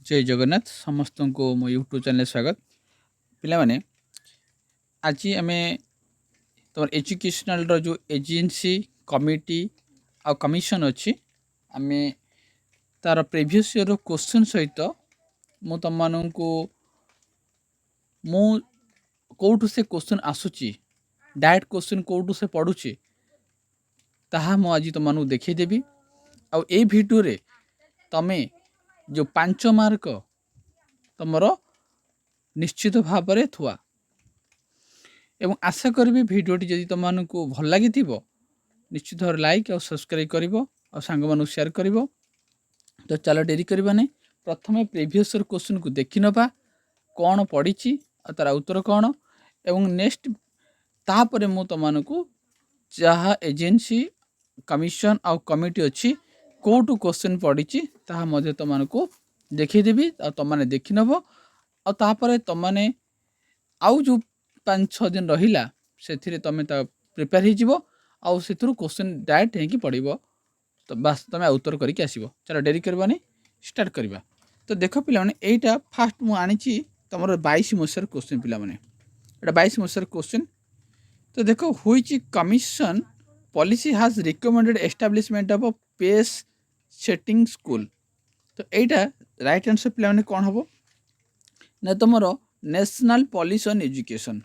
जय जगन्नाथ समस्त को मो यूट्यूब चैनल स्वागत पिलाने आज आम तुम एजुकेशनल जो एजेंसी कमिटी आ कमिशन अच्छी आम तार प्रिवियस ईयर क्वेश्चन सहित मु तुम को मु कौटू से क्वेश्चन आसूची डायरेक्ट क्वेश्चन कौटू से पढ़ुची ताहा मु आज तुम देखीदेवी आ भिडियो रे तमे जो 5 मार्क तुमर निश्चित भाव में थुआ एवं आशा करी भिडियोटी जदि तुमको भल लगी निश्चित भाव लाइक और सब्सक्राइब कर सांग मानू शेयर कर। तो चलो डेरी करवा नहीं प्रथम प्रीवियस क्वेश्चन को देखी नवा कौन पढ़ी तार उत्तर कौन एवं नेक्स्ट तापर मु तुमको जहाँ एजेंसी कमिशन आ कमिटी अच्छी कौटू क्वेश्चन पढ़ी तुमको देखीदेवी तुमने देखी नब आपर तुमने आउ जो 5-6 दिन रहा से तुम प्रिपेयर हो क्वेश्चन डायरेक्ट होगी पढ़ तो बास तुम उत्तर करके आसब। चलो डेरी करवानी स्टार्ट करवा। तो देख पिलाने यहीटा फास्ट मुझे तुम 22 मसीहार क्वेश्चन पिलाने यहाँ 22 मसीहार क्वेश्चन। तो देख which commission policy has recommended establishment of pace setting school. तो यहाँ राइट आंसर पिलाने कौन हम ना तुम national policy on education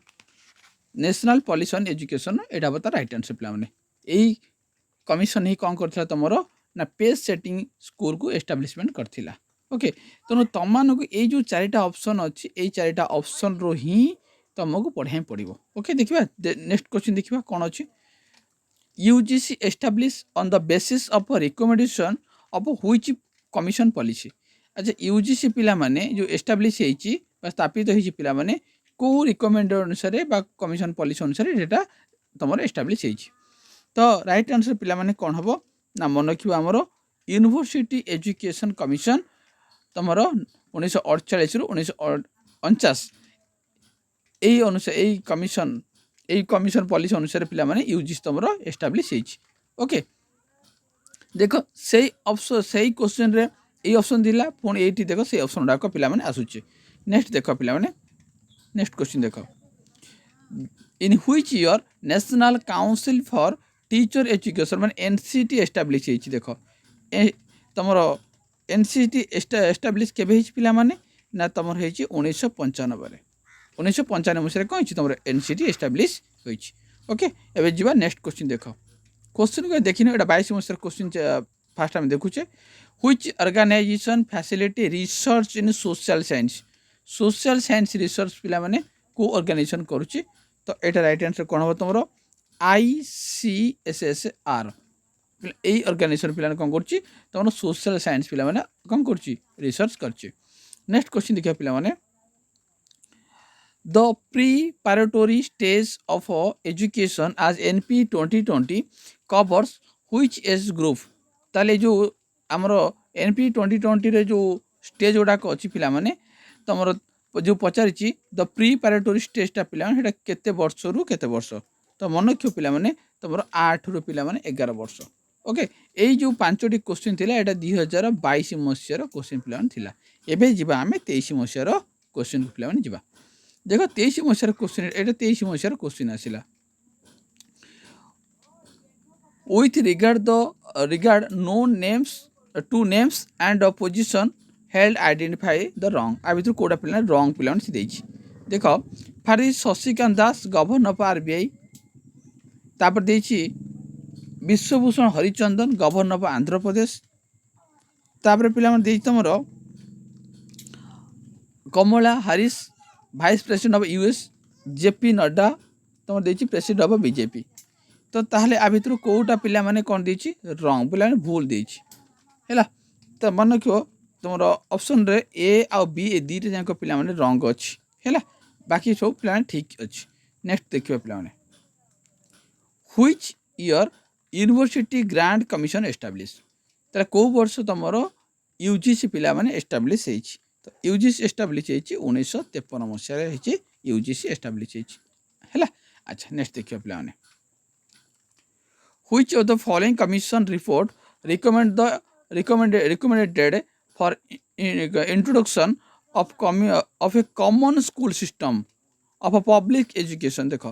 national policy on education यहाँ बता राइट आंसर पिलाने यही कमिशन ही कौन करथिला तुमरो ना पेस सेटिंग स्कूल को एस्टाब्लिशमेंट करथिला। ओके तेणु तुमको ये जो 4टा ऑप्शन अच्छी ये 4टा ऑप्शन रो ही तुमको पढ़ाई पड़ो। ओके देखिए नेक्स्ट क्वेश्चन देखिए कौन अच्छी UGC establish on the basis of recommendation of which commission policy. अच्छा यूजीसी पिला माने जो एस्टाब्लिश होईची बा स्थापित होईची पिला माने को रिकमेंड अनुसार बा कमिशन पॉलिसी अनुसार एटा तुमर एस्टाब्लिश होईची। तो राइट आंसर पिला माने कौन हम ना मन रखिए आमर यूनिवर्सिटी एजुकेशन कमिशन तुम 1948 रु 1949 यही अनुसार यही कमिशन पॉलिसी अनुसार पिला माने यूजीसी तुम एस्टाब्लिश होईची। ओके देख से ऑप्शन से क्वेश्चन रे ये ऑप्शन दिला पुणी ये देख से ऑप्शन गुड़ाक पिला माने आसुचे। नेक्स्ट देख पिला माने नेक्स्ट क्वेश्चन देख in which year national council for teacher education मान एनसीटी एस्टाब्लिश होईची। देख तुम एनसीटी एस्टाब्लिश केबे पिला माने ना तुम होईची 1995 1995 मसीह कौन तुम एनसीटी एस्टाब्लिश होईची। ओके एबे जीवा नेक्स्ट क्वेश्चन देख क्वेश्चन को देखिन एटा 22 मसीह क्वेश्चन फास्ट आम देखुचे which organisation facility research in social science research पिला माने को ऑर्गेनाइजेशन करुची। तो एटा राइट आंसर कौन हम तुम ICSSR यही ऑर्गेनाइजेशन पिला कौन कर तुम सोशल साइंस पिला माने कौन कर रिसर्च कर। नेक्स्ट क्वेश्चन देखिए पिला माने द प्रीपारेटरी स्टेज ऑफ एजुकेशन आज NP 2020 covers which age group. ताले जो आमर NP 2020 रे जो स्टेज गुड़ाक अच्छी पिला माने तुम जो पचारि द प्रीपारेटरी स्टेजटा पिला माने केते वर्ष रु केते वर्ष। तो मन रखियो पिला माने तुम 8 रु पिला माने 11 वर्ष। ओके यही जो 5टी क्वेश्चन थिला एटा 2022 मसीहार क्वेश्चन पिला थिला। एबे जिबा आमे 23 मसीहार क्वेश्चन पिला माने जिबा। देखो 23 मसीहार question Etah 23 मसीहार question आसिला with regard no names two names and opposition held identify the wrong। आ भितर कोडा पिला रॉन्ग पिला से देछि। देखो फारी Shashikanta Das governor of RBI तापर देछि विश्वभूषण हरिचंदन गवर्नर ऑफ आंध्र प्रदेश तापर पिला मन देछि तमरो Kamala Harris vice president of US JP Nadda तुम देछि प्रेसिडेंट ऑफ BJP। तो ताहले आ भितर कोटा पिला माने कोन देछि रॉन्ग पिला भूल देछि हैला। तो मन रखियो तुमरो ऑप्शन रे A आ B ए दीटे जाक पिला माने रॉन्ग अछि हैला बाकी सब पिला ठीक अछि। नेक्स्ट देखियो पिला माने which year university grant commission establish. ताले को वर्ष तुमरो यूजीसी पिला माने एस्टाब्लिश होईछि। तो यूजीसी एस्टाब्लिश होईछि 1953 मसीह रे होईछि यूजीसी एस्टाब्लिश होईछि हैला। अच्छा नेक्स्ट देखियो पिला माने which of the following commission report recommended for introduction of A common school system of a public education. देख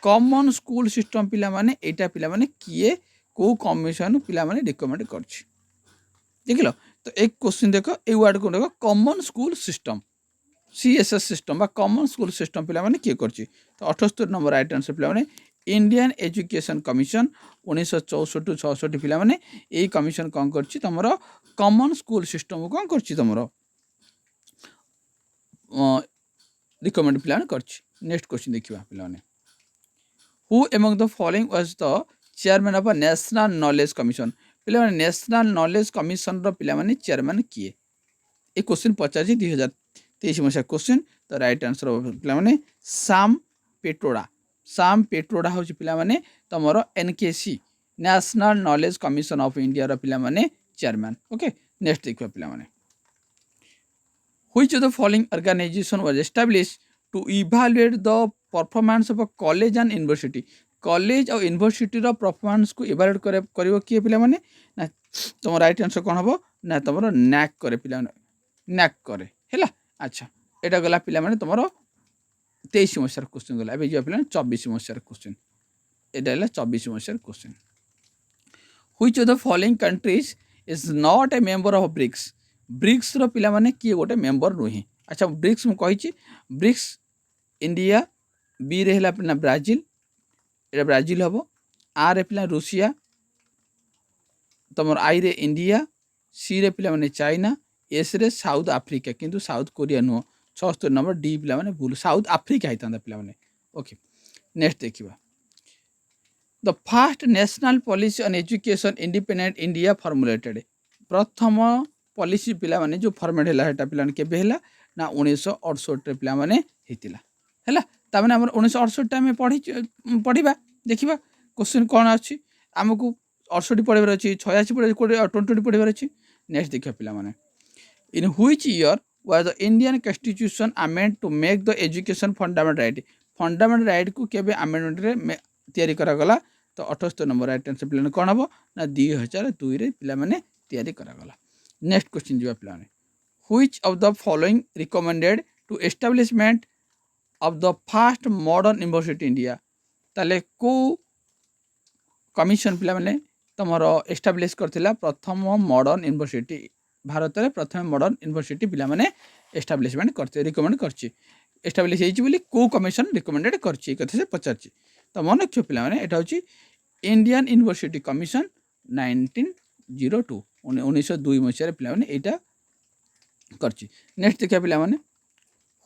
कॉमन स्कूल सिस्टम पिला माने एटा पिला माने किए को कमिशन पिला माने रिकमेंड करछि देखिल। तो एक क्वेश्चन देख ए वर्ड को देख common school system CSS system बा कॉमन स्कूल सिस्टम पिला माने किए करछि। तो 78 नंबर राइट आंसर पिला माने इंडियन एजुकेशन कमिशन 1964 66 पिला माने एई कमिशन कोन करछि तमरो कॉमन स्कूल सिस्टम कोन करछि तमरो रिकमेंड पिला माने करछि। नेक्स्ट क्वेश्चन देखिबा पिला माने who among the following was the chairman of national knowledge commission. पिला माने नेशनल नॉलेज कमिशन रो पिला माने चेयरमैन किए ए क्वेश्चन पचार 2023 मसीहा क्वेश्चन। तो राइट आंसर पिला माने साम पेट्रोडा। साम पेट्रोडा हूँ पिला माने तमरो NKC national knowledge commission of India रो पिला माने चेयरमैन। ओके नेक्स्ट देखिबा पिला माने which of the following organisation was established to evaluate the performance of a college and university. College और यूनिवर्सिटी रो परफॉर्मेंस को इवैल्यूएट करिवो किए पिला माने ना तुम राइट आंसर कोन हबो ना तुमरो नैक करे पिला नैक करे हैला। अच्छा एटा गला पिला माने तुमरो 23 मसीहार क्वेश्चन गला एबे जो पिला 24 मसीहार क्वेश्चन एटा हला 24 मसीहार question. Which of the following countries is not a member of BRICS. BRICS रो पिला माने किए गोटे मेंबर नुहे। अच्छा ब्रिक्स मु कहिछि ब्रिक्स इंडिया बी रे हला पिला ब्राजील एटा ब्राजील हबो आर रे पिला रूसिया तमर आई रे इंडिया सी रे पिला माने चाइना एस रे साउथ अफ्रीका किंतु साउथ कोरिया नो 76 नंबर डी पिला माने भूल साउथ अफ्रीका हितांदा पिला माने। ओके नेक्स्ट देखिबा the first national policy on education independent India formulated. प्रथम पॉलिसी पिला माने जो फॉर्मेट हैला हेटा पिला केबे हैला ना 1968 रे पिला माने हितिला हैला। ता माने हमर 1968 टाइम में पढ़िबा देखिबा क्वेश्चन कोन अछि हमकु 68 पढ़िबार अछि 86 पढ़िबार 20 पढ़िबार अछि। नेक्स्ट देखिबा पिला माने in which year was the Indian Constitution amended to make the education fundamental right। fundamental right को केबे अमेंडमेंट रे तयारी करा गला। तो 78 नंबर राइट आंसर पिला कोन हबो ना 2002 रे पिला माने तयारी करा गला। नेक्स्ट क्वेश्चन जिवा पिला माने which of the following recommended to establishment of the first modern university India. ताले को कमिशन पिला माने तमरो एस्टैब्लिश करथिला प्रथम मॉडर्न यूनिवर्सिटी भारत में प्रथम मॉडर्न यूनिवर्सिटी पिला माने एस्टैब्लिशमेंट करते रिकमेंड करछि एस्टैब्लिश हेछि बोली को कमिशन रिकमेंडेड करछि कथे से पचारछि। तो मन रखियो पिला माने एटा होछि इंडियन यूनिवर्सिटी कमिशन 1902 1902 मसीहा पिला माने एटा करछि। नेक्स्ट देखिया पिला माने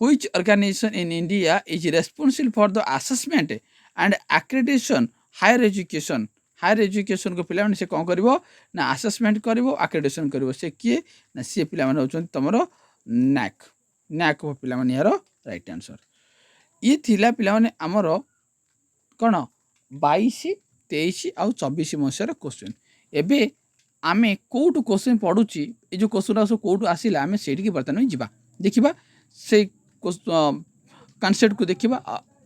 which organisation in India is responsible for the assessment and accreditation higher education. Higher education को पिला से कौन करिवो ना असेसमेंट करिवो एक्रेडिटेशन करिवो से किए ना सी पिला माने होचन तमरो नैक नैक हो पिला माने यारो राइट आंसर। ये थिला पिला माने हमरो कोन 22 23 आ 24 मसियार क्वेश्चन। एबे आमे कोटू क्वेश्चन पढुची ए जो क्वेश्चन आसो कोटू आसिला आमे सेठी की बर्तन जिबा देखिबा से कॉन्सेप्ट को देखिबा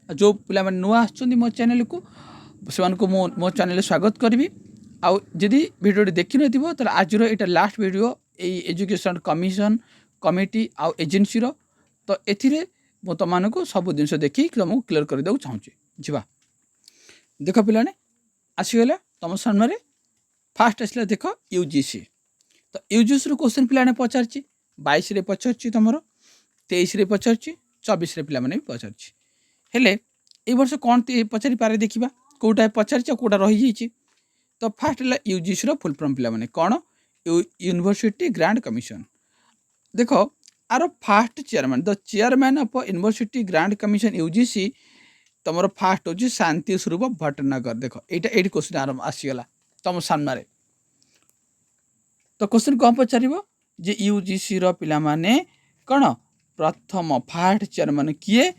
जो पिला माने नुआ आछछन्दी मो चैनल को से को मो चैनल स्वागत करी। आउ जदि वीडियो देखि नथिबो त आज रो एटा लास्ट वीडियो ए एजुकेशन कमिशन कमिटी आउ एजेंसी रो। तो एथिरे मो तमान को सब जिनस देखि तुमको क्लियर कर देउ चाहूची जिबा देख पिलाने आसी गेला तुम सामने रे फास्ट आसला देख यूजीसी। तो यूजीसी रो क्वेश्चन पिलाने पचारची 22 रे पचारची तमरो 23 रे पचारची 24 रे पिला माने पचारची हेले ए वर्ष कोन पचारि पारे देखिबा कोटा पचारची कोटा रही जाइची। तो फास्ट है यूजीसी रो फुल फॉर्म पिला माने कोन यूनिवर्सिटी ग्रांट कमिशन। देखो आर first chairman the chairman of university grant commission UGC तमरो फास्ट होची शांति स्वरूप भटनागर। देखो एटा 8 क्वेश्चन आरंभ आसीगला तुम सामने रे। तो क्वेश्चन कौन पचारिबो जे यूजीसी रो पिला माने कोन प्रथम फास्ट चेयरमैन किए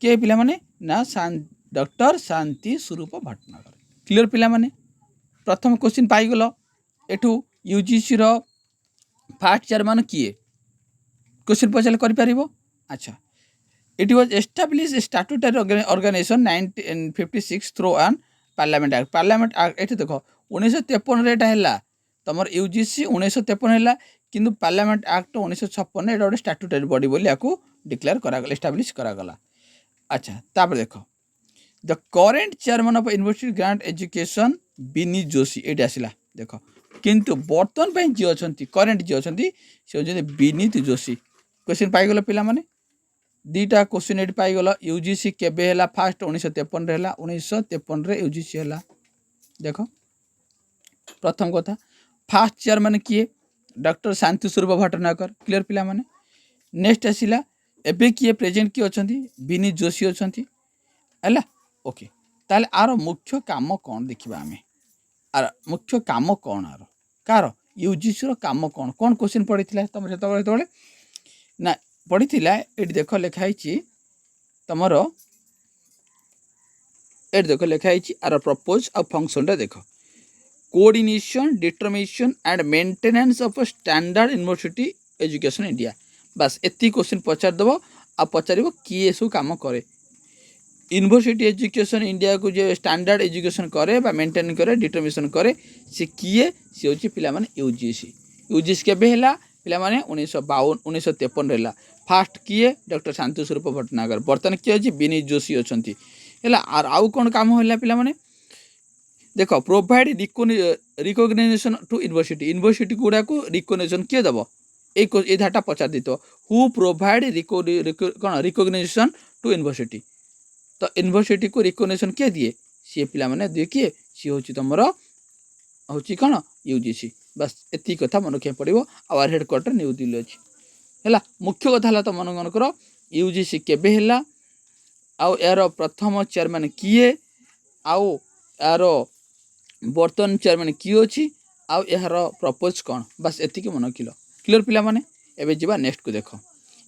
के पिला माने ना डॉक्टर शांति स्वरूप भटनागर। क्लियर पिला माने प्रथम क्वेश्चन पाई गलो एठू यूजीसी रो फास्ट चेयरमैन किए क्वेश्चन पचार करि परिबो। अच्छा it was establish statutory organisation 1956 through an parliament act. Parliament act एठी देखो 1953 रे एटा हैला तुम यूजीसी 1953 है कि पार्लियामेंट एक्ट 1956 एटा गोटे स्टैट्यूटरी बॉडी बोली आपको डिक्लेयर करागला एस्टाब्लिश करागला। अच्छा तापर देख the current chairman of university grant education Vineet Joshi ये आसला देख किंतु बर्तमान जी अच्छा करेंट जी अच्छा सी होती विनीत जोशी। क्वेश्चन पाइगल पिला माने दीटा क्वेश्चन ये पाइगल यूजीसी केबे है फास्ट 1953 है 1953 यूजीसी है देख प्रथम कथा फास्ट चेयरमैन किए डॉक्टर शांति स्वरूप भट्टनागर क्लियर पिला माने। नेक्स्ट आसला एबे किए प्रेजेंट किए अच्छा विनीत जोशी अच्छा है ओके ताले आर मुख्य काम कौन देखा आम आर मुख्य काम कौन आर कार यूजीसी काम कौन कौन क्वेश्चन पड़ी तुम जो ना पड़ी ये देख लिखाई तुमर ये देख लिखाई आर प्रपोज आ फंक्शन देख coordination determination and maintenance of standard university education India बस एति क्वेश्चन पचारदेव आ पचार किए सब कम करे यूनिवर्सिटी एजुकेशन इंडिया को जो स्टैंडर्ड एजुकेशन करे बा मेंटेन करे डिटरमिनेशन करे सी किए सी हूँ पिलाने यूजीसी यूजीसी केबे है पिलाने 1952 1953 है फास्ट किए डॉक्टर शांति स्वरूप भट्टनागर बर्तमान किए अच्छी विनीत जोशी अच्छा है आउ कौन काम है पिलाने देख provide recognition to university university गुड़ा को रिकग्नाइजेशन किए दब ये धाटा पचार दी हु प्रोवाइड कौन रिकग्नाइजेशन टू यूनिवर्सिटी तो यूनिवर्सिटी को रिकग्नाइजेशन किए दिए सी पिला माने दिए किए सी हूँ तुम हूँ कौन यूजीसी बस एति कथा मन रखा पड़ो आवर हेडक्वार्टर न्यू दिल्ली अच्छी है मुख्य कथा है तुम मनकर यूजीसी केबे है आउ यार प्रथम चेयरमैन किए आउ यार बर्तमान चेयरमैन किए अच्छी आउ यार प्रपोज कौन बस एति मन किलो क्लियर पिला माने एबे जीवा नेक्स्ट को देख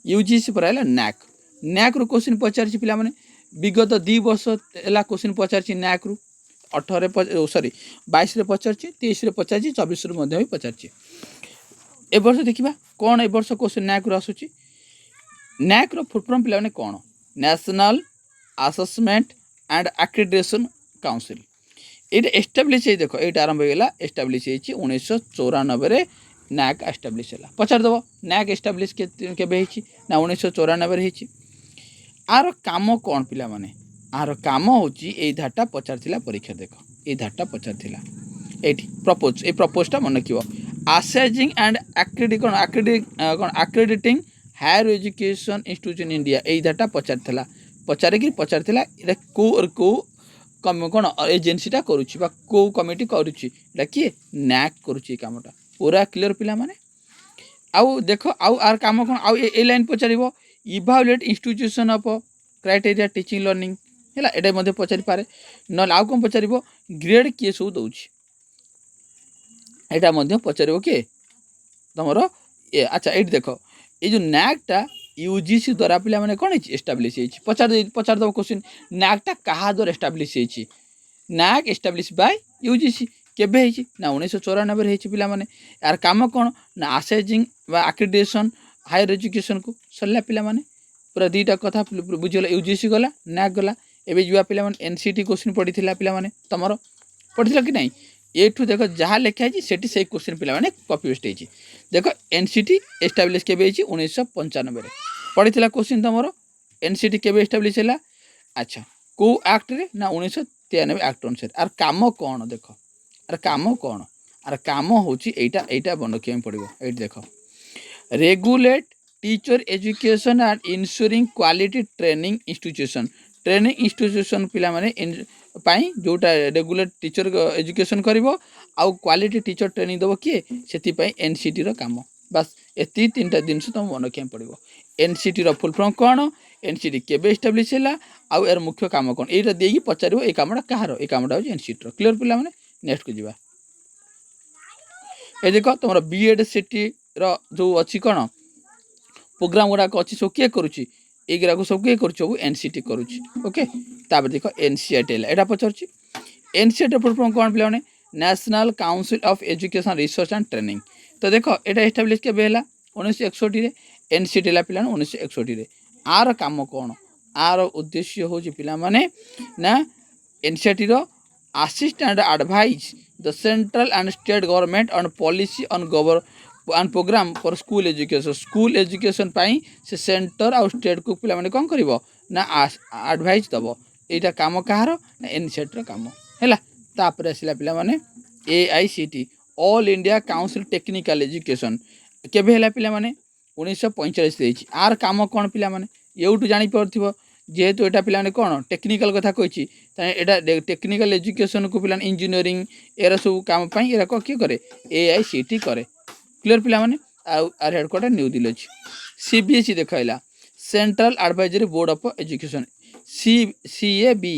यूजीसी पर आइला नैक नैक रू क्वेश्चन पचार पिला माने विगत 2 वर्ष है क्वेश्चन पचार नैक रू 18 सॉरी 22 पचार 23 पचार 24 भी पचार ए वर्ष देखा कौन ए वर्ष क्वेश्चन नैक रू आसूची नैक रो फुल फॉर्म पिला कौन national assessment and accreditation council ये एस्टाब्लीश देख ये आरंभ होगा एस्टाब्लीश 1994 नैक एस्टाब्लीश है पचार दब नैक एस्टाब्लीश केबे ना 1994 आर काम कौन पिला माने आर काम होची ए धाटा पचार परीक्षा देख ये धाटा पचार ये प्रपोज ये प्रपोजटा मन रखियो assessing and accrediting higher education institution India ये धाटा पचार पचार को कौन एजेन्सीटा करुच्ची कौ कमिटी करुच्ची किए नैक करुच्ची कामटा पूरा क्लियर पिला माने आउ देख आउ आर काम कौन आउ ए लाइन पचार evaluate institution of criteria teaching learning है ये पचारि पारे ना आउ कौन पचार ग्रेड किए सब दौर यहाँ पचार किए तुम अच्छा ये देख ये जो नैकटा यूजीसी द्वारा पिला माने कौन एस्टाब्लीश पचार दब क्वेश्चन नैकटा क्या द्वारा establish NAAC establish by UGC केबे ना 1994 पिला माने यार काम कौन ना असेजिंग एक्रेडिटेशन हायर एजुकेशन को सरला पिला माने पूरा दुईटा कथा बुझीगला यूजीसी गला नैक गला एबे जुआ पिला माने एनसीटी क्वेश्चन पड़ी पिला माने तुमर पढ़ी कि नहीं ये देख जहाँ लिखाई से क्वेश्चन पिला माने कॉपी पेस्ट होती देख एनसीटी एस्टाब्लीश केबे 1995 पड़ी क्वेश्चन तुमर एनसीटी केबे एस्टाब्लीश है अच्छा को एक्ट रे ना 1993 एक्ट अनुसार आर काम कौन देख आर काम कौन आर काम होची एटा बन रखा पड़ो ये देख regulate teacher education and ensuring quality training institution पिला माने जोटा रेगुलेट टीचर एजुकेशन करिवो आउ क्वालिटी टीचर ट्रेनिंग दबो किए से एनसीटी रो काम बस एति 3टा दिन तुम मन रखा पड़ो एनसीटी रो फुल फॉर्म कौन एनसीटी केबे एस्टाब्लिश है आउ यार मुख्य काम कौन ये देगी पचार ये कामटा कହାର ये कामटा हो एनसीटी रो क्लियर पिला माने नेक्स्ट को जीवा ये देख तुम बीएड सीटी रो जो अच्छी कौन प्रोग्राम गुड़ाक अच्छी सब किए करुच्ची ये सब किए कर एनसीटी करुच्ची ओके तापर देख एनसीईआरटी यहाँ पचार एनसीईआरटी फुल फॉर्म कौन पिला national council of education research and training तो देख यहाँ एस्टाब्लिश के 1961 एनसीईआरटी है पिला 1961 आर काम कौन आर उद्देश्य हूँ पिला माने ना एनसीईआरटी रो assist and advise the central and state government on policy on program for school education ପାଇଁ ସେ ସେଣ୍ଟର ଆଉ ଷ୍ଟେଟ୍କୁ ପିଲାମାନେ କ'ଣ କରିବ ନା ଆଡ଼ଭାଇସ୍ ଦେବ। ଏଇଟା କାମ କାହାର ନା ଏନ୍ସିଟିର କାମ ହେଲା। ତାପରେ ଆସିଲା ପିଲାମାନେ AICT all India council technical education କେବେ ହେଲା ପିଲାମାନେ 1945 ହେଇଛି। ଆର କାମ କ'ଣ ପିଲାମାନେ ଏଇଠୁ ଜାଣିପାରୁଥିବ ଯେହେତୁ ଏଇଟା ପିଲାମାନେ କ'ଣ ଟେକ୍ନିକାଲ୍ କଥା କହିଛି ତାହେଲେ ଏଇଟା ଟେକ୍ନିକାଲ୍ ଏଜୁକେସନ୍କୁ ପିଲାମାନେ ଇଞ୍ଜିନିୟରିଂ ଏରା ସବୁ କାମ ପାଇଁ ଏରା କ'ଣ କିଏ କରେ AICT କରେ। କ୍ଲିୟର ପିଲାମାନେ ଆଉ ଆର ହେଡ଼କ୍ୱାର୍ଟର ନ୍ୟୁ ଦିଲ୍ଲୀ ଅଛି। CBSE ଦେଖାଇଲା central advisory board of education CABE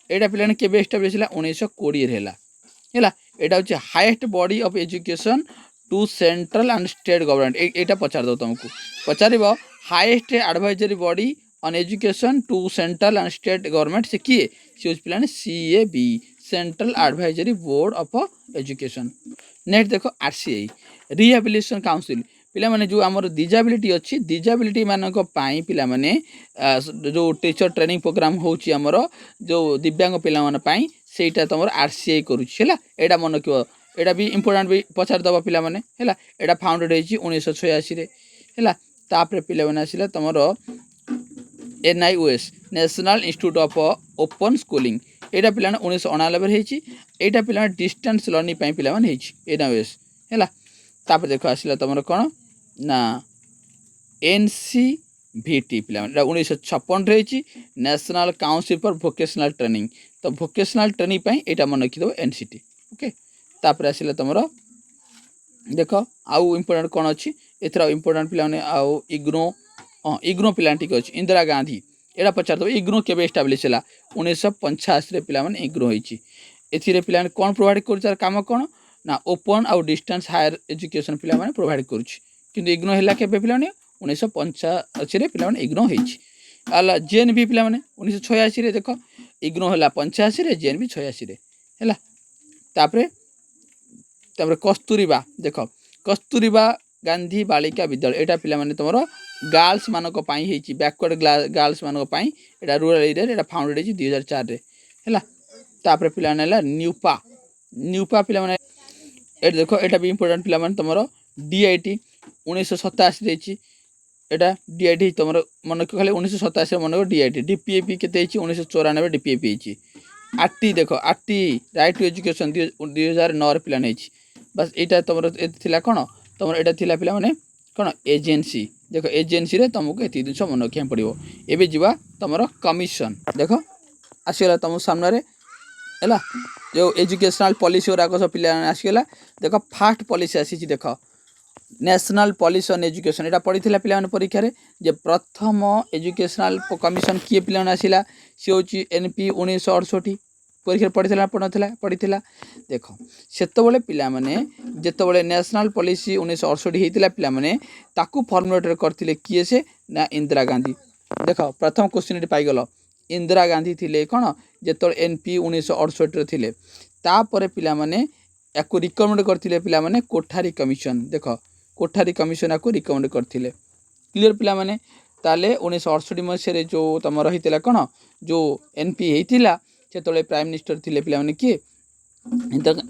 ଏଇଟା ପିଲାମାନେ କେବେ ଏଷ୍ଟାବ୍ଲିଶ୍ ହେଲା 1920 ହେଲା। ଏଇଟା ହେଉଛି highest body of education to central and state government. ଏଇଟା ପଚାରିଦେବ ତୁମକୁ ପଚାରିବ highest advisory body on education to central and state government ସେ କିଏ ସେ ହେଉଛି ପିଲାମାନେ CABE central advisory board of education. Next ଦେଖ RCI ରିହାବିଲିଟେସନ୍ କାଉନସିଲ୍ ପିଲାମାନେ ଯେଉଁ ଆମର ଡିଜାବିଲିଟି ଅଛି ଡିଜାବିଲିଟି ମାନଙ୍କ ପାଇଁ ପିଲାମାନେ ଯେଉଁ ଟିଚର ଟ୍ରେନିଂ ପ୍ରୋଗ୍ରାମ ହେଉଛି ଆମର ଯେଉଁ ଦିବ୍ୟାଙ୍ଗ ପିଲାମାନଙ୍କ ପାଇଁ ସେଇଟା ତୁମର RCI କରୁଛି ହେଲା। ଏଇଟା ମନେ ରଖିବ ଏଇଟା ବି ଇମ୍ପୋର୍ଟାଣ୍ଟ ବି ପଚାରିଦେବ ପିଲାମାନେ ହେଲା। ଏଇଟା ଫାଉଣ୍ଡେଡ଼ ହେଇଛି 1986 ହେଲା। ତାପରେ ପିଲାମାନେ ଆସିଲା ତୁମର NIOS national institute of open schooling ଏଇଟା ପିଲାମାନେ 1989 ହେଇଛି। ଏଇଟା ପିଲାମାନେ ଡିଷ୍ଟାନ୍ସ ଲର୍ଣ୍ଣିଂ ପାଇଁ ପିଲାମାନେ ହେଇଛି NIOS ହେଲା। ତାପରେ ଦେଖ ଆସିଲା ତୁମର କ'ଣ ନା NCVT ପିଲାମାନେ ଏଇଟା 1956 ହେଇଛି national council for vocational training. ତ ଭୋକେସନାଲ୍ ଟ୍ରେନିଂ ପାଇଁ ଏଇଟା ମନେ ରଖିଦେବ NCT ଓକେ। ତାପରେ ଆସିଲା ତୁମର ଦେଖ ଆଉ ଇମ୍ପୋର୍ଟାଣ୍ଟ କ'ଣ ଅଛି ଏଥିର ଇମ୍ପୋର୍ଟାଣ୍ଟ ପିଲାମାନେ ଆଉ ଇଗ୍ନୋ ପିଲାମାନେ ଠିକ୍ ଅଛି। ଇନ୍ଦିରା ଗାନ୍ଧୀ ଏଇଟା ପଚାରିଦେବ ଇଗ୍ନୋ କେବେ ଏଷ୍ଟାବ୍ଲିଶ୍ ହେଲା 1985 ପିଲାମାନେ ଇଗ୍ନୋ ହେଇଛି। ଏଥିରେ ପିଲାମାନେ କ'ଣ ପ୍ରୋଭାଇଡ଼ କରୁଛି ତାର କାମ କ'ଣ ନା ଓପନ୍ ଆଉ ଡିଷ୍ଟାନ୍ସ ହାୟର ଏଜୁକେସନ୍ ପିଲାମାନେ ପ୍ରୋଭାଇଡ଼ କରୁଛି। କିନ୍ତୁ ଇଗ୍ନୋ ହେଲା କେବେ ପିଲାମାନେ 1985 ପିଲାମାନେ ଇଗ୍ନୋ ହେଇଛି। ହେଲା JNV ପିଲାମାନେ 1986 ଦେଖ ଇଗ୍ନୋ ହେଲା 85 JNV 86 ହେଲା। ତାପରେ କସ୍ତୁରିବା ଦେଖ କସ୍ତୁରିବା ଗାନ୍ଧୀ ବାଳିକା ବିଦ୍ୟାଳୟ ଏଇଟା ପିଲାମାନେ ତୁମର ଗାର୍ଲସ ମାନଙ୍କ ପାଇଁ ହେଇଛି ବ୍ୟାକୱାର୍ଡ଼ ଗାର୍ଲସ ମାନଙ୍କ ପାଇଁ ଏଇଟା ରୁରାଲ ଏରିଆରେ ଏଇଟା ଫାଉଣ୍ଡେଡ଼ ହେଇଛି 2004 ହେଲା। ତାପରେ ପିଲାମାନେ ହେଲା ନ୍ୟୁପା ପିଲାମାନେ ଏଇଟା ଦେଖ ଏଇଟା ବି ଇମ୍ପୋର୍ଟାଣ୍ଟ ପିଲାମାନେ ତୁମର DIT 1987 ହେଇଛି। ଏଇଟା DIT ତୁମର ମନେ ଖାଲି 1987 ମନେ DIT DPAP କେତେ ହେଇଛି 1994 DPAP ହେଇଛି। RT ଦେଖ RT ରାଇଟ୍ ଟୁ ଏଜୁକେସନ୍ 2009 ପିଲାମାନେ ହେଇଛି। ବାସ୍ ଏଇଟା ତୁମର ଥିଲା କ'ଣ ତୁମର ଏଇଟା ଥିଲା ପିଲାମାନେ କ'ଣ ଏଜେନ୍ସି ଦେଖ ଏଜେନ୍ସିରେ ତୁମକୁ ଏତିକି ଜିନିଷ ମନେ ରଖିବାକୁ ପଡ଼ିବ। ଏବେ ଯିବା ତୁମର କମିଶନ ଦେଖ ଆସିଗଲା ତୁମ ସାମ୍ନାରେ ହେଲା। ଯେଉଁ ଏଜୁକେସନାଲ୍ ପଲିସି ଗୁଡ଼ାକ ସବୁ ପିଲାମାନେ ଆସିଗଲା। ଦେଖ ଫାର୍ଷ୍ଟ ପଲିସି ଆସିଛି ଦେଖ ନ୍ୟାସନାଲ୍ ପଲିସି ଅନ୍ ଏଜୁକେସନ୍ ଏଇଟା ପଡ଼ିଥିଲା ପିଲାମାନେ ପରୀକ୍ଷାରେ ଯେ ପ୍ରଥମ ଏଜୁକେସନାଲ୍ କମିଶନ କିଏ ପିଲାମାନେ ଆସିଲା ସେ ହେଉଛି NP 1968 ପରୀକ୍ଷାରେ ପଡ଼ିଥିଲା ଦେଖ ସେତେବେଳେ ପିଲାମାନେ ଯେତେବେଳେ ନ୍ୟାସନାଲ୍ ପଲିସି 1968 ହେଇଥିଲା ପିଲାମାନେ ତାକୁ ଫର୍ମୁଲେଟ୍ କରିଥିଲେ କିଏ ସେ ନା ଇନ୍ଦିରା ଗାନ୍ଧୀ। ଦେଖ ପ୍ରଥମ କ୍ୱେଶ୍ଚିନ୍ ଏଠି ପାଇଗଲ ଇନ୍ଦିରା ଗାନ୍ଧୀ ଥିଲେ କ'ଣ ଯେତେବେଳେ NP 1968 ଥିଲେ। ତାପରେ ପିଲାମାନେ ୟାକୁ ରିକମେଣ୍ଡ କରିଥିଲେ ପିଲାମାନେ କୋଠାରୀ କମିଶନ ଦେଖ କୋଠାରୀ କମିଶନ ୟାକୁ ରିକମେଣ୍ଡ କରିଥିଲେ। କ୍ଲିୟର ପିଲାମାନେ ତାହେଲେ 1968 ମସିହାରେ ଯେଉଁ ତୁମର ହେଇଥିଲା କ'ଣ ଯେଉଁ NP ହେଇଥିଲା ସେତେବେଳେ ପ୍ରାଇମ୍ ମିନିଷ୍ଟର ଥିଲେ ପିଲାମାନେ କିଏ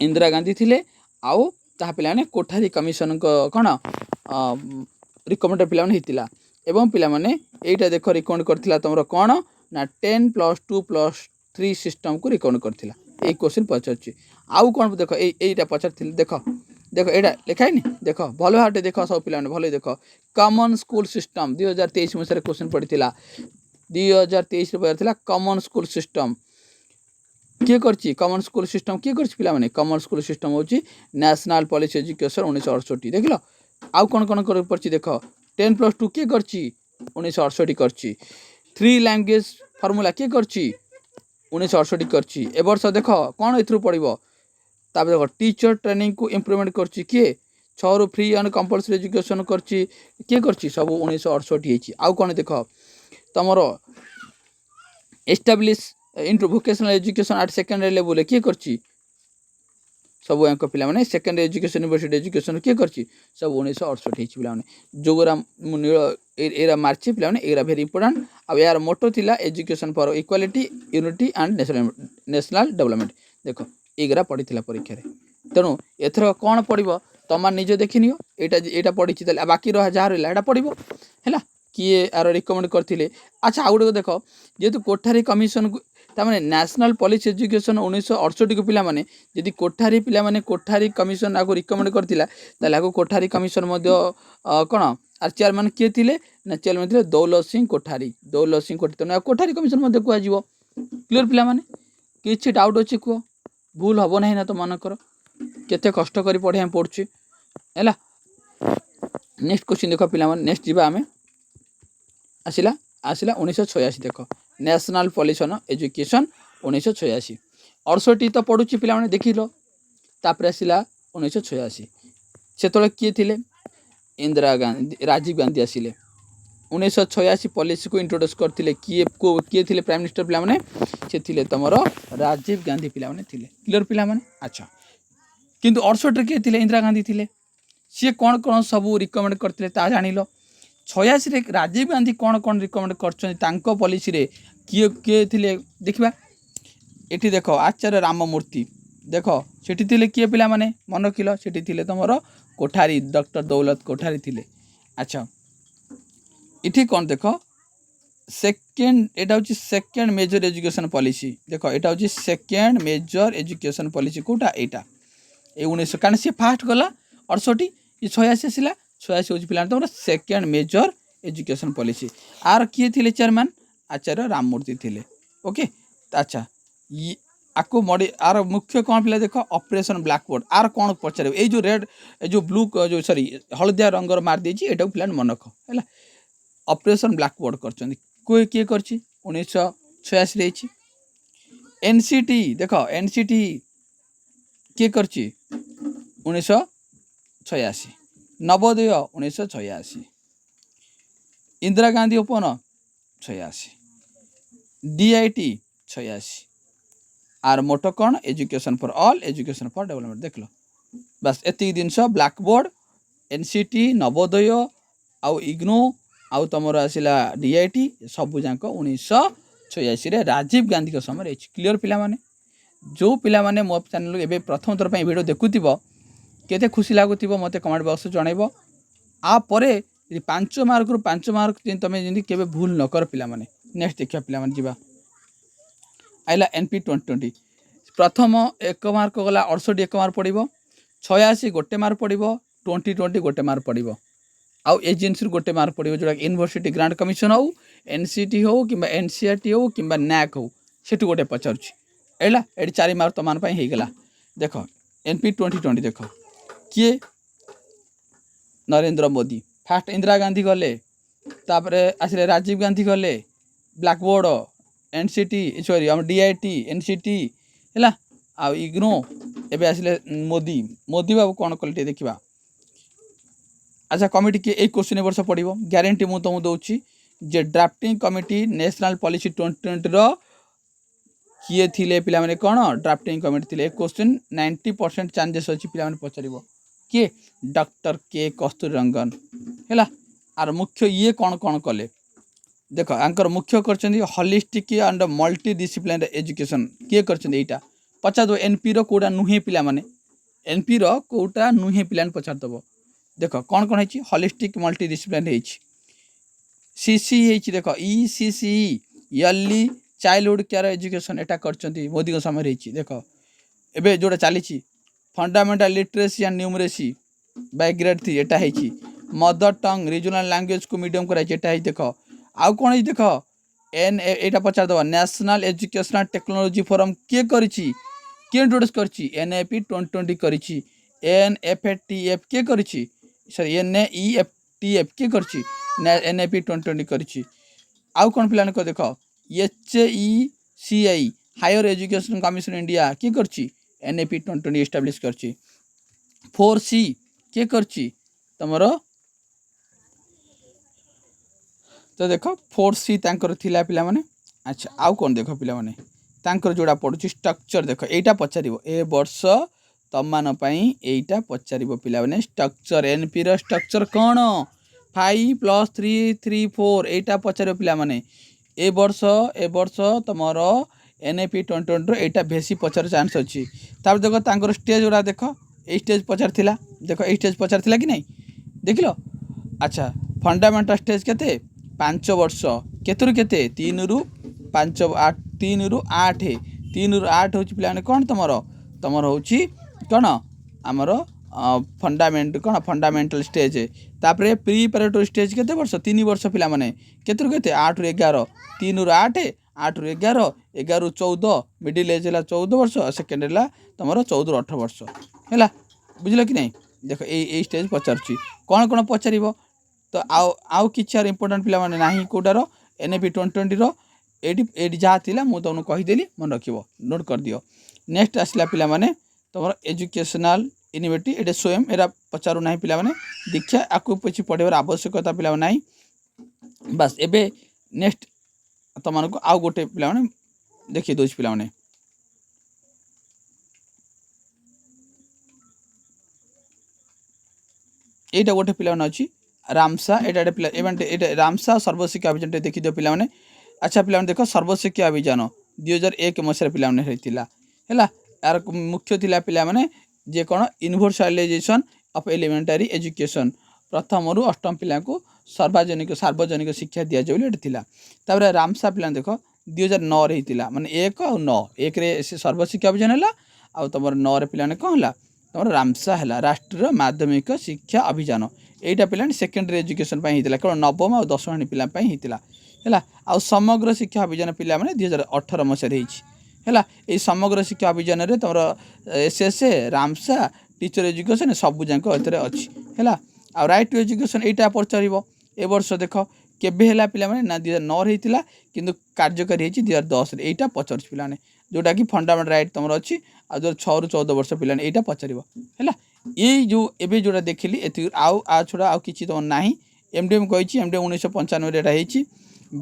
ଇନ୍ଦିରା ଗାନ୍ଧୀ ଥିଲେ। ଆଉ ତାହା ପିଲାମାନେ କୋଠାରୀ କମିଶନଙ୍କ କ'ଣ ରିକମେଣ୍ଡ ପିଲାମାନେ ହେଇଥିଲା। ଏବଂ ପିଲାମାନେ ଏଇଟା ଦେଖ ରିକମେଣ୍ଡ କରିଥିଲା ତୁମର କ'ଣ ନା 10+2+3 ସିଷ୍ଟମକୁ ରିକମେଣ୍ଡ କରିଥିଲା। ଏଇ କ୍ୱେଶ୍ଚିନ୍ ପଚାରୁଛି ଆଉ କ'ଣ ଦେଖ ଏଇଟା ପଚାରିଥିଲି ଦେଖ ଏଇଟା ଲେଖା ହେଇନି ଦେଖ ଭଲ ଭାବରେ ଦେଖ ସବୁ ପିଲାମାନେ ଭଲ ଦେଖ କମନ୍ ସ୍କୁଲ ସିଷ୍ଟମ୍ 2023 ମସିହାରେ କ୍ୱେଶ୍ଚିନ୍ ପଡ଼ିଥିଲା 2023ରେ ପଡ଼ିଥିଲା କମନ୍ ସ୍କୁଲ ସିଷ୍ଟମ୍ କିଏ କରିଛି କମନ୍ ସ୍କୁଲ ସିଷ୍ଟମ୍ କିଏ କରିଛି ପିଲାମାନେ କମନ୍ ସ୍କୁଲ ସିଷ୍ଟମ୍ ହେଉଛି ନ୍ୟାସନାଲ୍ ପଲିସି ଏଜୁକେସନ୍ 1968 ଦେଖିଲ। ଆଉ କ'ଣ ପଡ଼ିଛି ଦେଖ 10+2 କିଏ କରିଛି 1968 କରିଛି। 3 ଲାଙ୍ଗୁଏଜ୍ ଫର୍ମୁଲା କିଏ କରିଛି 1968 କରିଛି। ଏ ବର୍ଷ ଦେଖ କ'ଣ ଏଥିରୁ ପଡ଼ିବ ତାପରେ ଦେଖ ଟିଚର ଟ୍ରେନିଂକୁ ଇମ୍ପ୍ରୁଭମେଣ୍ଟ କରିଛି କିଏ 6ରୁ ଫ୍ରି ଆଣ୍ଡ କମ୍ପଲସରି ଏଜୁକେସନ୍ କରିଛି କିଏ କରିଛି ସବୁ 1968 ହେଇଛି। ଆଉ କ'ଣ ଦେଖ ତୁମର establish into vocational education at secondary ଲେଭେଲରେ କିଏ କରିଛି ସବୁ ୟାଙ୍କ ପିଲାମାନେ ସେକେଣ୍ଡାରୀ ଏଜୁକେସନ୍ ୟୁନିଭର୍ସିଟି ଏଜୁକେସନ୍ କିଏ କରିଛି ସବୁ 1968 ହେଇଛି ପିଲାମାନେ। ଯୋଉଗୁରା ନୀଳ ଏରା ମାରିଛି ପିଲାମାନେ ଏଗୁରା ଭେରି ଇମ୍ପୋର୍ଟାଣ୍ଟ। ଆଉ ଏହାର ମୋଟୋ ଥିଲା education for equality unity and national development देख एगुरा पड़ी परीक्षा तेणु एथर कौन पड़ो तुम निज देखनी यहाँ पड़ी बाकी जहाँ रहा है पड़ो है किए यार रिकमेंड करते। अच्छा आउ गोटे देख जेहेतु कोठारी कमिशन ताने नेशनल पुलिस एजुकेशन 1968 को पिला माने यदि कोठारी पिला माने कोठारी कमिशन आगु रिकमेंड करथिला ताले आगु कोठारी कमिशन कौन आर चेयरमैन किए थे ना चेयरमैन थे दौलत सिंह कोठारी तेना कोठारी कमिशन कहुव क्लीयर पिला माने किसी डाउट अच्छे कह भूल हम ना तो मनकर केते कष्ट कर पढ़े पड़ुचे है। नेक्स्ट क्वेश्चन देख पिला नेक्स्ट जीवा आम आसला 1986 देख नेशनल पॉलिसी एजुकेशन 1986 68 तो पढ़ुची पिला माने देख लो तापर आसला 1986 से किए थे इंदिरा गांधी राजीव गांधी आसिले 1986 पॉलिसी को इंट्रोड्यूस करते किए थे प्राइम मिनिस्टर पिला माने से थे तुम राजीव गांधी पिला माने थे क्लियर पिला माने। अच्छा किंतु 68 किए थे इंदिरा गांधी थे सी कौन कौन सब रिकमेंड करते जान 86 राजीव गांधी कौन कौन रिकमेंड कर पॉलिसी रे किए किए थे देखा ये देख आचार्य राममूर्ति देख सेठी थे किए पिला माने मन रखिल सेठी थे तुम कोठारी डॉक्टर दौलत कोठारी थे। अच्छा इठी कौन देख सेकेंड एटा हूँ सेकेंड मेजर एजुकेशन पॉलिसी देख यहाँ हूँ सेकेंड मेजर एजुकेशन पॉलिसी कौटा यहाँ ये 1900 कारण सी फास्ट गला 68 ये 86 आसला 86 हूँ पिला तुम सेकेंड मेजर एजुकेशन पॉलिसी आर किए थे चेयरमैन आचार्य राममूर्ति थे ओके। अच्छा ये आपको मॉडि आर मुख्य कौन पिला देख ऑपरेशन ब्लैकबोर्ड आर कौन पचार ये जो रेड जो ब्लू जो सॉरी हलदिया रंगर मार देती है पिला मन रख है ऑपरेशन ब्लैकबोर्ड कर किए कर 1986 एनसीटी देख एनसीटी किए कर 1986 नवोदय 1986 इंदिरा गांधी ओपन 86 डीआईटी 86 आर मोटो कौन education for all education for development देख लो बस एति जिनस ब्लैकबोर्ड एनसीटी नवोदय आउ इग्नो आउ तुम आसला डीआईटी सबू जाक 1986 राजीव गांधी के समय क्लीयर पिला माने जो पिला माने मो चैनल एबे प्रथम थर पर वीडियो देखुथिबो केते खुशी लागुथिबो मते कमेंट बॉक्स जनइबो आ परे 5 मार्क रु 5 मार्क तुम जमी केबे भूल न कर पिला माने। नेक्स्ट देखिया पिला माने जीवा आइला एनपी 2020 प्रथम 1 मार्क गला 68 1 मार्क पड़ो 86 गोटे मार्क पड़ो 2020 गोटे मार्क पड़ो आउ एजेंसी गोटे मार्क पड़ो जोटा यूनिवर्सिटी ग्रांट कमिशन हो एनसीटी हो कि एनसीईआरटी हो कि नैक हो से गोटे पचारुची एला ये 4 मार्क तुम होगला देख एनपी 2020 देख किए नरेंद्र मोदी फास्ट इंदिरा गांधी गले तापर आसिले राजीव गांधी गले ब्लैकबोर्ड एनसीटी सॉरी हम डीआईटी एनसीटी है आ इग्नो एबे आसिले मोदी मोदी बाबू कौन कले देखा। अच्छा कमिटी किए एक क्वेश्चन वर्ष पड़ो ग्यारंटी मुझे तुमको दूसरी जे ड्राफ्टिंग कमिटी नेशनल पॉलिसी 2020 रो किए थे पिला माने कौन ड्राफ्टिंग कमिटी थे क्वेश्चन 90% चांसेस अच्छी पिला माने पचार किए डॉक्टर के कस्तूररंगन है आर मुख्य ये कौन कौन कले देख आंकर मुख्य कर holistic and multi disciplinary education किए कर पचार दो एनपी रो कोटा नुहे पिला माने एनपी रो कोटा नुहे पिला पचार दब देख कौन कौन है हॉलिस्टिक मल्टी डिसिप्लिनरी सीसी देख ECCE early childhood care education एटा कर मोदी समय देख एबे जोड़ा चली fundamental literacy and numeracy by grade 3 एटा है मदर टंग रीजनल लैंग्वेज को मीडियम कराई देख आउ कौन है देख एन एटा पचार दबा नेशनल एजुकेशनल टेक्नोलॉजी फोरम किए करिछि किए इंट्रोड्यूस करिछि एनएपी 2020 करिछि एनएफटीएफ किए करिछि सॉरी एनईएफटीएफ किए करिछि एनएपी 2020 करिछि आउ कौन प्लान को देख HECI higher education commission India किए करिछि एनएपी 2020 एस्टाब्लिश करछि 4C किए करछि तमरो तो देख 4C तांकर थिला पिला माने। अच्छा आउ कौन देख पिला माने तांकर जोड़ा पड़ुछि स्ट्रक्चर देख एटा पचारिबो ए वर्ष तम मान पई एटा पचारिबो पिला माने स्ट्रक्चर एनपी रो स्ट्रक्चर कौन 5+3 3 4 एटा पचारिबो पिला माने ए वर्ष तमरो NAP 2020 एटा बेसी पचार चांस अच्छी तापर देखो तांकर स्टेज गुड़ा देख ये स्टेज पचार थिला देख ये स्टेज पचार थिला कि नहीं देख लो अच्छा फंडामेंटल स्टेज केते 5 वर्ष केतरु केते 3 रु 5 8 3 रु 8 3 रु 8 होची प्लान कोन तमर होची कोन आमर फंडामेंट कोन फंडामेंटल स्टेज तापर प्रिपरेटरी स्टेज केते वर्ष 3 वर्ष पिला माने केतरु केते 8 रु 11 3 रु 8 8 रु 11 11 रु 14 मिडिल एज है 14 वर्ष सेकेंड है तुम 14 रु 18 वर्ष है बुझल कि नहीं देख ये स्टेज पचारुची कौन कौन पचार तो आउ कि इंपोर्टाट पिला माने नाही कोटार NAP 2020 एटी जहाँ थी मुझे तुमको कहीदेली मन रख नोट कर दियो नेक्स्ट आसला पिला माने तुम एजुकेशनल इनोवेटिव ये स्वयं एरा पचारू ना पिला माने दीक्षा आपको पीछे पढ़ार आवश्यकता पिला नहीं बस एबे नेक्स्ट तुमको आउ गोटे पिला माने देखी दो पिला माने एटा गोटे पिला माने अछि रामसा एटा पिला इवेंट एटा रामसा सर्वशिक्षा अभियान देखी दियो पिला माने अच्छा पिला देख सर्वशिक्षा अभियान 2001 मसीह पिला होता है यार मुख्य थिला पिला माने जे कौन यूनिवर्सलाइजेशन ऑफ एलिमेंटरी एजुकेशन प्रथम रु अष्टम पिला को सार्वजनिक शिक्षा दि जाए रामसा पिला देख 2009 होता माने 1 और 9 1 रे सर्वशिक्षा अभियान है आ तुम 9 पिला कौन है तुम रामसा है राष्ट्रीय माध्यमिक शिक्षा अभियान यहीटा पिला सेकेंडरी एजुकेशन होता केवल नवम और 10वीं श्रेणी पिला होता है आ समग्र शिक्षा अभियान पिला माने 2018 मसीह है ये समग्र शिक्षा अभियान रे तुम SSA रामसा टीचर एजुकेशन सब जाक अच्छी है आ राइट टू एजुकेशन यहाँ पचार ए वर्ष देख केबे है पिला माने ना 2009 होता किंतु कार्यकारी होती 2010 यहाँ पचार पिला जोटा कि फंडामेंटल राइट तुम अच्छी आ 6 रु 14 वर्ष पिला यहाँ पचार है ये जो एबे जोटा देखिली ए आ छड़ा आ कि तुम ना MDM कही MDM 1995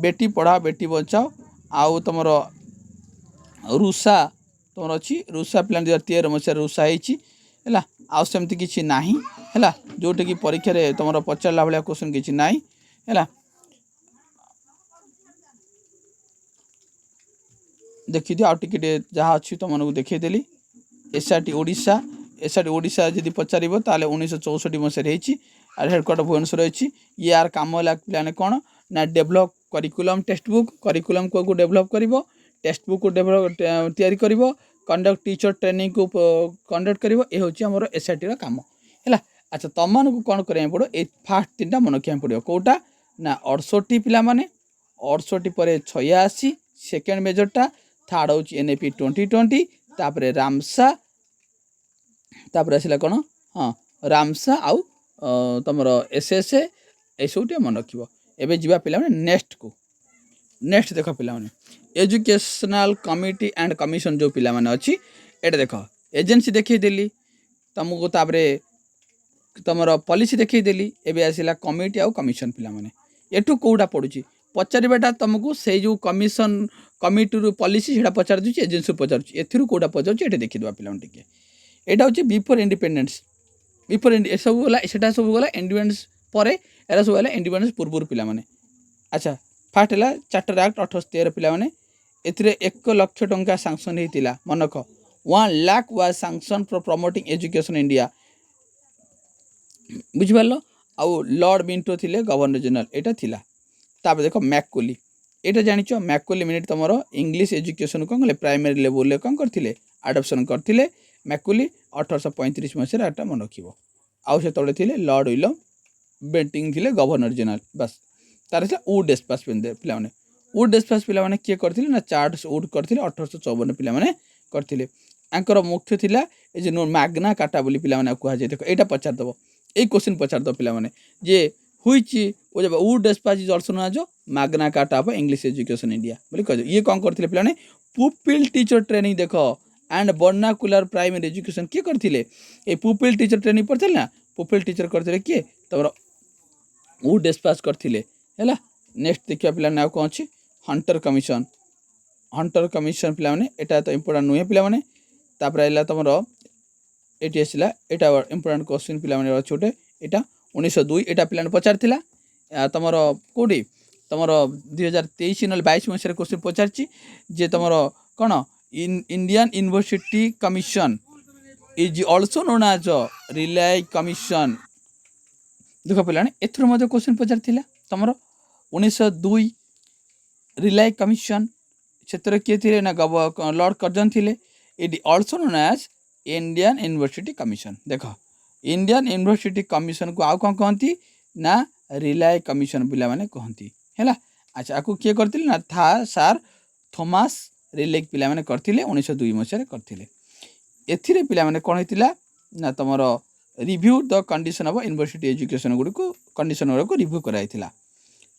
बेटी पढ़ाओ बेटी बचाओ आउ तुम रुषा तुम अच्छी रुषा पिला 2013 मसीह रुषा है आउ सेमती किसी ना है जोटा कि परीक्षा रे तुम पचारा भाया क्वेश्चन किसी ना है देखी दियो आउे जहाँ अच्छी तुमको देखईदेली SRT ओडिशा जदि पचार ताले 1964 मसीह हेडक्वार्टर भुवनेश्वर अच्छी ये यार कम है प्लान कौन ना develop curriculum text book curriculum को डेभलप कर टेक्स्ट बुक को डेभलप तैयारी कर कंडक्ट टीचर ट्रेनिंग को कंडक्ट कर हूँ SRT काम है अच्छा तुमको कौन करा पड़ो ये फास्ट 3टा मन रखा पड़ो कौटा ना 68 पिला माने 68 पर 86 सेकेंड मेजरटा थर्ड हूँ NAP 2020 तापर रामसा तापर आसला कौन हाँ रामसा आउ तुम SSA ये सब मन रख एबे जीवा पिला माने नेक्स्ट देख पिला माने एजुकेशनल कमिटी एंड कमिशन जो पिला माने अछि एटा देख एजेंसी देखई देली तुमको तापरे तुमर पॉलिसी देखई देली एबे आसिला कमिटी आउ कमिशन पिला माने एठू कोडा पडुची पचारिबाटा तुमको से जो कमिशन कमिटी रो पॉलिसी सेटा पचार दुची एजेंसी पचार दुची एथिरु कोडा पचारची एटा देखि दवा पिला माने टिके एटा होची बिफोर इंडिपेंडेंस बिफोर ए सब गला सेटा सब गला इंडिपेंडेंस परे एरा सब गला इंडिपेंडेंस पूर्व पिला माने अच्छा फास्ट है चार्टर एक्ट 1813 पिला माने एथिरे 1 लाख टंका सैंक्शन होता मनक 1 lakh was sanctioned for promoting education India बुझिपार आउ लॉर्ड मिंटो थिले गवर्नर जनरल एटा थिला तापर देखो मैककोली एटा जानिछ मैककोली मिनिट तुमर इंग्लिश एजुकेशन कौन कले प्राइमरी लेवल कौन करथिले अडॉप्शन करथिले मैककोली 1835 मसीह एटा मन रखिबो आउ से तळे थिले लॉर्ड विलियम बेंटिंग थिले गवर्नर जनरल बस तार वुड डेस्पास पिला माने वुड डेस्पास पिला माने किए करथिले ना चार्ल्स वुड करथिले 1854 पिला माने करथिले आंकर मुख्य थिला ए जे मैग्ना कार्टा बोली पिला माने कुहा जे देखो एटा पचार दबो ए क्वेश्चन पचार दो पिला माने जे हुईची ओ जब Wood despatch is also known as Magna Carta of English education India बोली कह ये कौन करथिले पिला माने पुपिल टीचर ट्रेनिंग देखो एंड वर्नाकुलर प्राइमरी एजुकेशन किए करथिले ए पुपिल टीचर ट्रेनिंग पढ़थिले ना पुपिल टीचर करथिले किए तबर वुड डेस्पास करथिले है नेक्स्ट देखिए पिला ना कौन अच्छी हंटर कमिशन पिला माने एटा तो इंपोर्टेंट नुहे पिला माने तापर आइला तुमर एटी आसला एटा इंपोर्टेंट क्वेश्चन पिला माने छोटे एटा 1902 एटा पिला पचार थिला तुमर कोडी तुमर 2023 न 22 मसीह क्वेश्चन पचारची जे तुमर कौन Indian university commission is also known as Raleigh commission. देख पे एथर क्वेश्चन पचार तुम 1902 रिलाय कमिशन से किए थे ना लॉर्ड कर्जन थे। It also known as Indian university commission. देख इंडियन यूनिवर्सिटी कमिशन को आउ कौन कहती ना रिलाय कमिशन पिला माने कहती है। अच्छा आपको किए करते ना था सार थॉमस रिले पिला माने करते 1902 मसीह करते। एथिरे पिला माने कौन होता ना तुम review the condition of university education Gudi को कंडीशन गुड़ा को रिव्यू कराइला।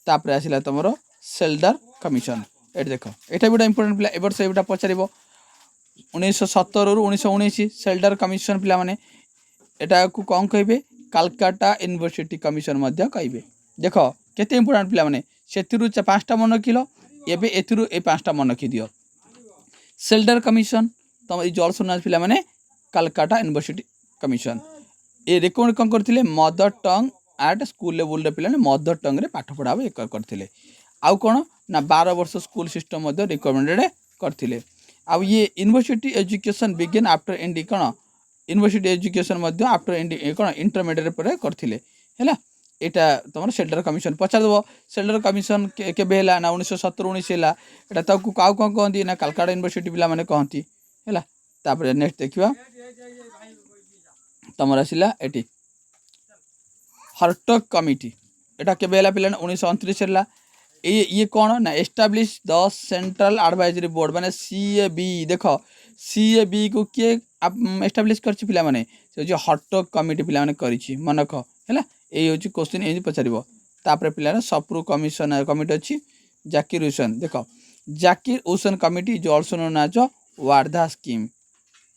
तापर आसला तुम सेल्डर कमिशन। ये देख यहाँ भी इंपोर्टेंट पिला एवर्ष यहाँ पचार 1917 रु 1919 सेल्डर कमिशन पिला माने एटा को कौन कहे कलकाता यूनिवर्सिटी कमिशन कहे। देख केते इंपोर्टेंट पिला माने से 5टा मन रखिल एबे एथिरु ए 5टा मन रखी दियो। सेल्डर कमिशन तुम इज ऑल्सो नोन पिला माने कलकाता यूनिवर्सिटी कमिशन। ये रिकमेंड कौन करथिले mother tongue at school level रे पिला मदर टंग रे पाठ पढ़ाबो एक करथिले। आउ कोन ना 12 वर्ष स्कूल सिस्टम रिकमेंडेड करथिले। आउ ये यूनिवर्सिटी एजुकेशन बिगिन आफ्टर इंडी कौन यूनिवर्सिटी एजुकेशन आफ्टर इंडी कौन इंटरमीडिएट पर करथिले हैला। एटा तुम सेल्डर कमिशन पचार देव। सेल्डर कमिशन केबे हैला ना 1917 19 हैला। एटा ताकू काउ कौन कहती ना कलकाता यूनिवर्सिटी पिला माने कहती हैला। तापर नेक्स्ट देखिबा तुम आसला एटी हर्टक कमिटी। एटा केबे हैला पिला 1929 हैला। ये कौन ना establish the central advisory board माने सीएबी। देख सीएबी को किए एस्टाब्लिश करछि पिला माने से जो हर्टक कमिटी पिला माने करिछि मन रख हैला। ये हूँ क्वेश्चन ये पचार। तापर पिला सप्रू कमिशन कमिटी अच्छी जाकिर हुसैन। देख जाकिर हुसैन कमिटी जो also known as Wardha scheme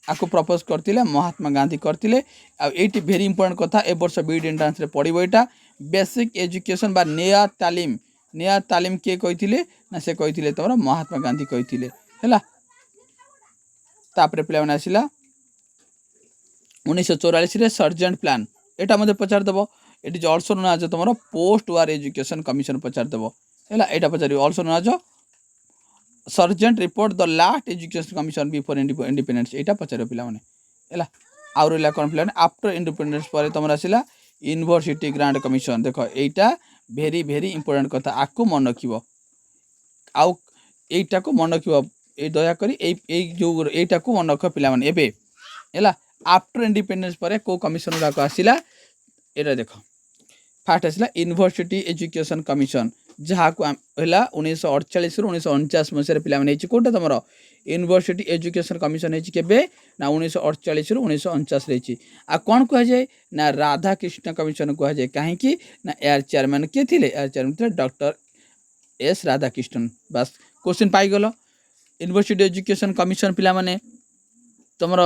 आपको प्रपोज करते महात्मा गांधी करते। आईटी भेरी इंपोर्टेंट कथा ए वर्ष बीड एंट्रांस पड़ो यहाँ बेसिक एजुकेशन बा नया तालीम किए कही ना से कही तुम महात्मा गांधी कही है। तापर पिला आसला 1944 सर्जेंट प्लान एटा मते पचार देव। It is also known as तुम पोस्ट वार एजुकेशन कमिशन पचार देव है। यहाँ पचार also known as Sargent report the last education commission before independence यहाँ पचार पिला है। आउ रहा कौन पिला आफ्टर इंडिपेंडेंस पर तुम आसला यूनिवर्सिटी ग्रांट कमिशन। देख यहाँ भेरी भेरी इंपोर्टेंट कथा आपको मन रखियो। आउ एटा को मन रखियो ए दयाकोरी जो एटा को मन रख पिला माने एबे हैला। आफ्टर इंडिपेंडेंस पर को कमिशन गुड़ाक आसला एटा देख फास्ट आसला यूनिवर्सिटी एजुकेशन कमिशन जहाँ को है 1948 रु 1949 मसीह पिला माने कोटा तुम यूनिवर्सिटी एजुकेशन कमिशन है ना 1948 रु 1949 रही। आ कौन कह जाए ना राधाकृष्ण कमिशन कह जाए कहीं ना एयर चेयरमैन किए थे एयर चेयरमैन थे डॉक्टर एस राधाकृष्णन। बस क्वेश्चन पाईगल यूनिवर्सिटी एजुकेशन कमिशन पिला माने तुमर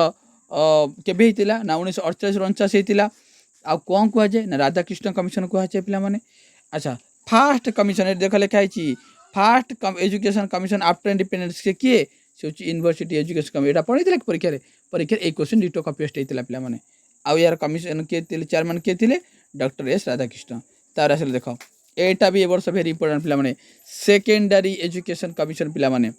केबे हितिला ना 1948 रु 49 हितिला। आ कौन कह जाए ना राधाकृष्ण कमिशन कह जाए पिला माने। अच्छा फास्ट कमिशन देख लिखाई fast education commission after independence के किए से यूनिवर्सिटी एजुकेशन कमिशन यहाँ पढ़ी परीक्षा परीक्षा एक क्वेश्चन डिटो कॉपी पेस्ट होता पिला माने। आउ यार कमिशन किए चेयरमैन किए थे डॉक्टर एस राधाकृष्ण। तार आस देख एटा भी ए वर्ष भेरी इंपोर्टेंट पिला माने सेकेंडरी एजुकेशन कमिशन पिला माने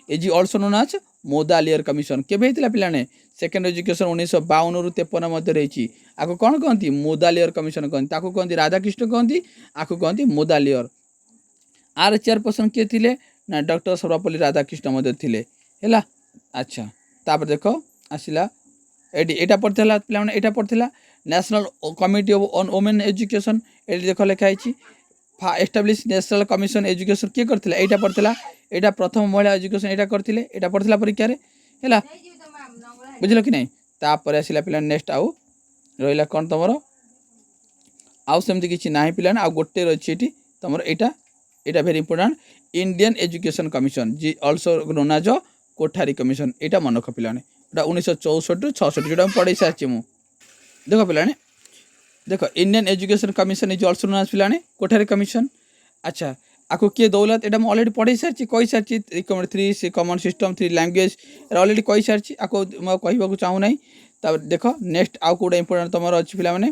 is also known as Mudaliar commission केबे हितिला पिला ने सेकेंड एजुकेशन 1952 रु 53 मध्य रही। आपको कौन कहती मोदालियर कमिशन कहती आपको कहती राधाकृष्ण कहती आपको कहती मोदालियर। आर चेयरपर्सन किए थे ना डॉक्टर सर्वपल्ली राधाकृष्ण मध्य थे है। अच्छा तापर देख आसला एटा पढ़ा पिला एटा पढ़ा national committee on women education ये देख लिखाई एस्टाब्लिश नेशनल कमिशन एजुकेशन किए करथिला एटा पढ़ला एटा प्रथम महिला एजुकेशन एटा करथिले एटा पढ़ला परीक्षा रे हैला बुझलो कि नहीं। तापर आसिला पिला नेक्स्ट आउ रहिला कोन तमरो आउ सेमति किछि नाही पिला आ गोटे रछि एटी तमरो एटा एटा very important Indian education commission जी also known as Kothari commission एटा मन रख पिलाने एटा 1964 66 जोटा पढ़ाई सारी मु देख पिलाने देख Indian education commission is also known as पिलाने कोठारी कमिशन। अच्छा आपको किए दौलत एटा मैं ऑलरेडी पढ़ाई सारी कही सारी recommend 3 common system 3 language already कही सारी आपको मैं कहवाक चाहू ना। तब देख नेक्स्ट आउ कौटा इंपोर्टेंट तुम अच्छी पिलाने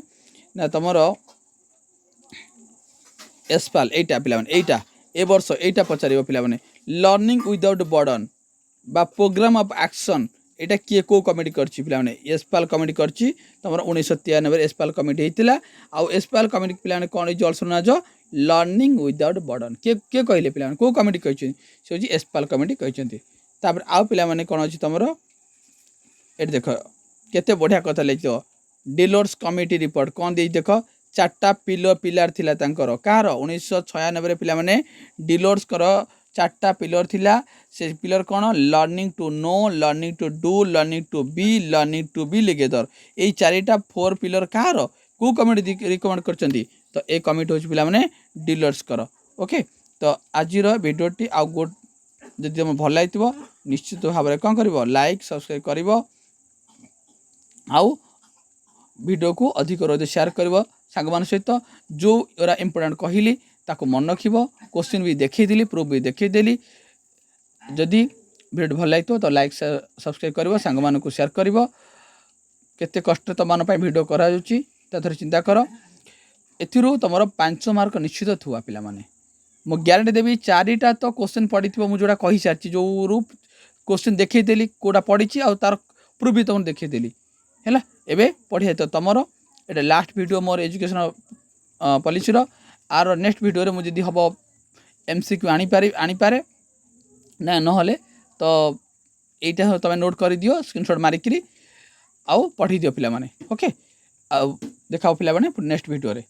ना तुम एसपाल एटा पिलाने एटा ए वर्ष एटा पचार पिलाने लर्निंग विदाउट बर्डन बा प्रोग्राम ऑफ एक्शन एटा किए को कमिटी करछि पिला माने एसपाल कमिटी करछि तमर 1993 एसपाल कमिटी हेतिला आ एसपाल कमिटी पिला माने कोन जल सुना जो लर्निंग विदाउट बर्डन के कहले पिला माने को कमिटी कहछि से होछि एसपाल कमिटी कहछन्ती तापर आ पिला माने कोन अछि तमरो एट देखो केते बढ़िया कथा लेखियो डिलोर्स कमिटी रिपोर्ट कोन देई देखो चारटा पिलर थिला तांकर कार 1996 रे पिला माने डिलोर्स कर चारटा पिलर थिला से पिलर कौन learning to know learning to do learning to be together ये चारिटा 4 पिलर कार को कमिटी रिकमेंड करछन्ती तो ए कमिटी होछि पिला माने डिलर्स कर ओके तो आज भिडियोटी आ गुड जदि तुम भल लागिथिबो निश्चित भाव में कौन करिवो लाइक सब्सक्राइब करिवो आउ वीडियो को अधिक अधिक शेयर करिवो सांग मान सहित जो एरा इंपोर्टेंट कहली ताको मन रखिवो क्वेश्चन भी देखैदेली प्रूफ भी देखैदेली जदि वीडियो भल लागितो तो लाइक सब्सक्राइब करिवो सांग मान को शेयर करिवो केते कष्ट तो मान पय वीडियो करा जाउची तथर चिंता करो एथिरु तमरो 5 मार्क निश्चित थुआ पिला माने मो ग्यारंटी देबी चारिटा तो क्वेश्चन पढ़िथिबो मु जोडा कहि सारची जो रूप क्वेश्चन देखैदेली कोडा पढ़िची आ तार प्रूफ भी तुम देखैदेली हैला एबे पढ़िया तो तमरो एटा लास्ट वीडियो मोर एजुकेशन पॉलिसी रो आर नेक्स्ट वीडियो रे मु जदी हबो एमसीक्यू आनी पारे ना नहले तो एटा तमे नोट कर दियो स्क्रीनशॉट मारिकरी आउ पढ़ी दियो पिला माने ओके आ देखाओ पिला माने नेक्स्ट वीडियो रे।